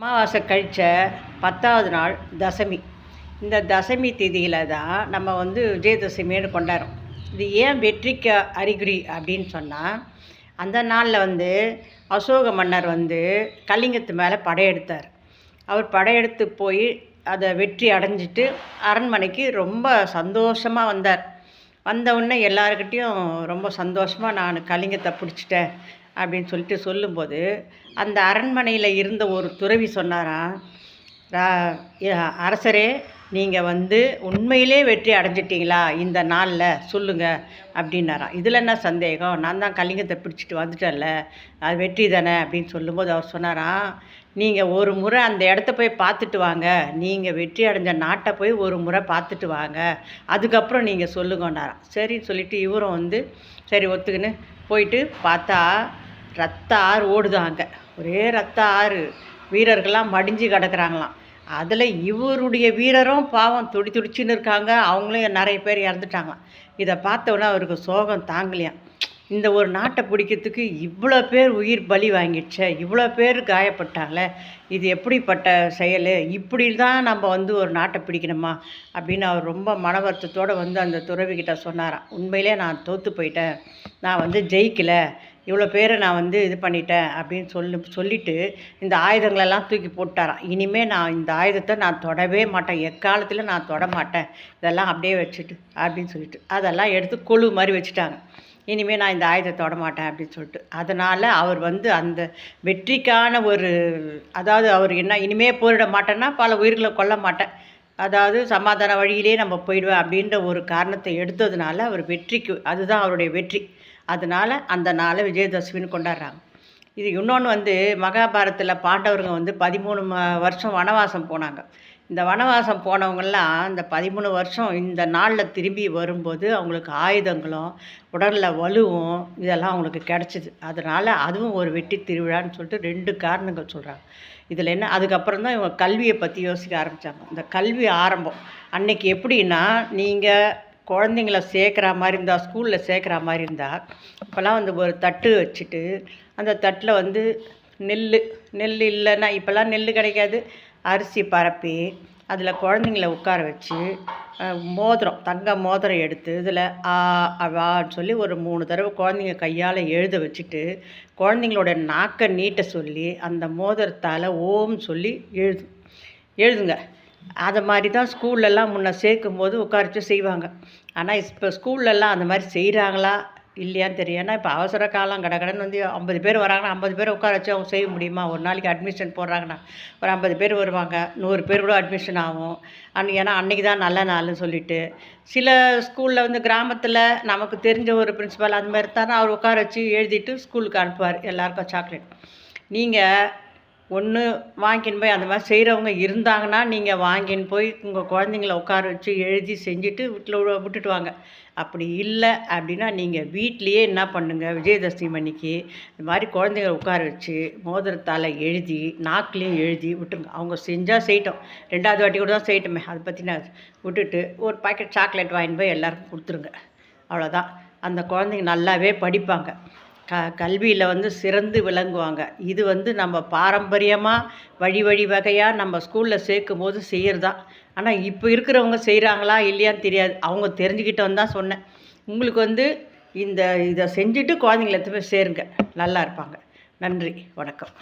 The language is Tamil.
அமாவாசை கழிச்ச 10வது நாள் தசமி. இந்த தசமி திதியில் தான் நம்ம விஜயதசமின்னு கொண்டாடுறோம். இது ஏன் வெற்றிக்கு அறிகுறி அப்படின்னு சொன்னால், அந்த நாளில் அசோக மன்னர் கலிங்கத்து மேலே படையெடுத்தார். அவர் படையெடுத்து போய் அதை வெற்றி அடைஞ்சிட்டு அரண்மனைக்கு ரொம்ப சந்தோஷமாக வந்தார். வந்தவுடனே எல்லாருக்கிட்டேயும் ரொம்ப சந்தோஷமாக நான் கலிங்கத்தை பிடிச்சிட்டேன் அப்படின்னு சொல்லிட்டு சொல்லும்போது, அந்த அரண்மனையில் இருந்த ஒரு துறவி சொன்னாராம், அரசரே, நீங்கள் உண்மையிலே வெற்றி அடைஞ்சிட்டிங்களா இந்த நாளில் சொல்லுங்கள் அப்படின்னாராம். இதில் என்ன சந்தேகம், நான் தான் கலிங்கத்தை பிடிச்சிட்டு வந்துட்டேன்ல, அது வெற்றி தானே அப்படின்னு சொல்லும்போது அவர் சொன்னாராம், நீங்கள் ஒரு முறை அந்த இடத்த போய் பார்த்துட்டு வாங்க, நீங்கள் வெற்றி அடைஞ்ச நாட்டை போய் ஒரு முறை பார்த்துட்டு வாங்க, அதுக்கப்புறம் நீங்கள் சொல்லுங்கன்னாராம். சரின்னு சொல்லிவிட்டு இவரும் சரி ஒத்துக்குன்னு போயிட்டு பார்த்தா ரத்த ஆறு ஓடுதான். அங்கே ஒரே ரத்த ஆறு, வீரர்கள்லாம் மடிஞ்சு கிடக்குறாங்களாம். அதில் இவருடைய வீரரும் பாவம் துடிச்சுன்னு இருக்காங்க. அவங்களும் நிறைய பேர் இறந்துட்டாங்களாம். இதை பார்த்தோன்னா அவருக்கு சோகம் தாங்கலையாம். இந்த ஒரு நாட்டை பிடிக்கிறதுக்கு இவ்வளோ பேர் உயிர் பலி வாங்கிடுச்சே, இவ்வளோ பேர் காயப்பட்டாங்களே, இது எப்படிப்பட்ட செயல், இப்படி தான் நம்ம ஒரு நாட்டை பிடிக்கணுமா அப்படின்னு அவர் ரொம்ப மன வருத்தத்தோடு அந்த துறவிக்கிட்ட சொன்னாராம். உண்மையிலே நான் தோற்று போயிட்டேன், நான் ஜெயிக்கலை, இவ்வளோ பேரை நான் இது பண்ணிட்டேன் அப்படின்னு சொல்லிவிட்டு இந்த ஆயுதங்களெல்லாம் தூக்கி போட்டாராம். இனிமேல் நான் இந்த ஆயுதத்தை நான் தொடவே மாட்டேன், எக்காலத்தில் நான் தொட மாட்டேன், இதெல்லாம் அப்படியே வச்சுட்டு அப்படின்னு சொல்லிட்டு அதெல்லாம் எடுத்து கொழு மாதிரி வச்சுட்டாங்க. இனிமேல் நான் இந்த ஆயுதத்தை தொட மாட்டேன் அப்படின்னு சொல்லிட்டு. அதனால் அவர் அந்த வெற்றிக்கான ஒரு, அதாவது அவர் என்ன, இனிமேல் போரிட மாட்டேன்னா பல உயிர்களை கொல்ல மாட்டேன், அதாவது சமாதான வழியிலே நம்ம போயிடுவேன் அப்படின்ற ஒரு காரணத்தை எடுத்ததுனால அவர் வெற்றிக்கு, அதுதான் அவருடைய வெற்றி. அதனால் அந்த நாளை விஜயதசமின்னு கொண்டாடுறாங்க. இது இன்னொன்று மகாபாரதத்தில் பாண்டவருங்க 13 வருஷம் வனவாசம் போனாங்க. இந்த வனவாசம் போனவங்கெல்லாம் இந்த 13 வருஷம் இந்த நாளில் திரும்பி வரும்போது அவங்களுக்கு ஆயுதங்களும் உடலில் வலுவும் இதெல்லாம் அவங்களுக்கு கிடச்சிது. அதனால் அதுவும் ஒரு வெற்றி திருவிழான்னு சொல்லிட்டு 2 காரணங்கள் சொல்கிறாங்க. இதில் என்ன, அதுக்கப்புறம் தான் இவங்க கல்வியை பற்றி யோசிக்க ஆரம்பித்தாங்க. இந்த கல்வி ஆரம்பம் அன்னைக்கு எப்படின்னா, நீங்கள் குழந்தைங்கள சேர்க்குற மாதிரி இருந்தால், ஸ்கூலில் சேர்க்குற மாதிரி இருந்தால், இப்போல்லாம் ஒரு தட்டு வச்சுட்டு அந்த தட்டில் நெல் இல்லைன்னா, இப்போல்லாம் நெல் கிடைக்காது, அரிசி பரப்பி அதில் குழந்தைங்கள உட்கார வச்சு மோதிரம், தங்க மோதிரம் எடுத்து இதில் அவான்னு சொல்லி ஒரு 3 தடவை குழந்தைங்க கையால் எழுத வச்சுட்டு குழந்தைங்களோட நாக்கை நீட்ட சொல்லி அந்த மோதிரத்தால் ஓம் சொல்லி எழுதுங்க. அதை மாதிரி தான் ஸ்கூல்லலாம் முன்ன சேர்க்கும்போது உட்காரிச்சு செய்வாங்க. ஆனால் இப்போ ஸ்கூல்லலாம் அந்த மாதிரி செய்கிறாங்களா இல்லையான்னு தெரியும். ஏன்னா இப்போ அவசர காலம், கடகடன்னு 50 பேர் வராங்கன்னா 50 பேர் உட்கார வச்சு அவங்க செய்ய முடியுமா? ஒரு நாளைக்கு அட்மிஷன் போடுறாங்கன்னா ஒரு 50 பேர் வருவாங்க, 100 பேர் கூட அட்மிஷன் ஆகும். ஏன்னா அன்றைக்கி தான் நல்ல நாள்னு சொல்லிவிட்டு சில ஸ்கூலில் கிராமத்தில் நமக்கு தெரிஞ்ச ஒரு பிரின்ஸிபால் அந்த மாதிரி தானே அவர் உட்கார வச்சு எழுதிட்டு ஸ்கூலுக்கு அனுப்புவார் எல்லாருக்கும் சாக்லேட். நீங்கள் ஒன்று வாங்கின்னு போய் அந்த மாதிரி செய்கிறவங்க இருந்தாங்கன்னா நீங்கள் வாங்கின்னு போய் உங்கள் குழந்தைங்கள உட்கார வச்சு எழுதி செஞ்சுட்டு விட்டுட்டு வாங்க. அப்படி இல்லை அப்படின்னா நீங்கள் வீட்லேயே என்ன பண்ணுங்கள், விஜயதசமி அன்னைக்கு இந்த மாதிரி குழந்தைங்கள உட்கார வச்சு மோதிரத்தால் எழுதி நாக்குலேயும் எழுதி விட்டுருங்க. அவங்க செஞ்சால் செய்யட்டும், 2வது வாட்டி கூட தான் செய்யட்டுமே, அதை பற்றி நான் விட்டுட்டு ஒரு பாக்கெட் சாக்லேட் வாங்கின்னு போய் எல்லாருக்கும் கொடுத்துருங்க. அவ்வளோதான். அந்த குழந்தைங்க நல்லாவே படிப்பாங்க, கல்வியில் சிறந்து விளங்குவாங்க. இது நம்ம பாரம்பரியமாக வழி வகையாக நம்ம ஸ்கூலில் சேர்க்கும் போது செய்கிறதான். ஆனால் இப்போ இருக்கிறவங்க செய்கிறாங்களா இல்லையான்னு தெரியாது. அவங்க தெரிஞ்சுக்கிட்டோன்னு தான் சொன்னேன். உங்களுக்கு இதை செஞ்சுட்டு குழந்தைங்கள எடுத்து போய் சேருங்க, நல்லா இருப்பாங்க. நன்றி, வணக்கம்.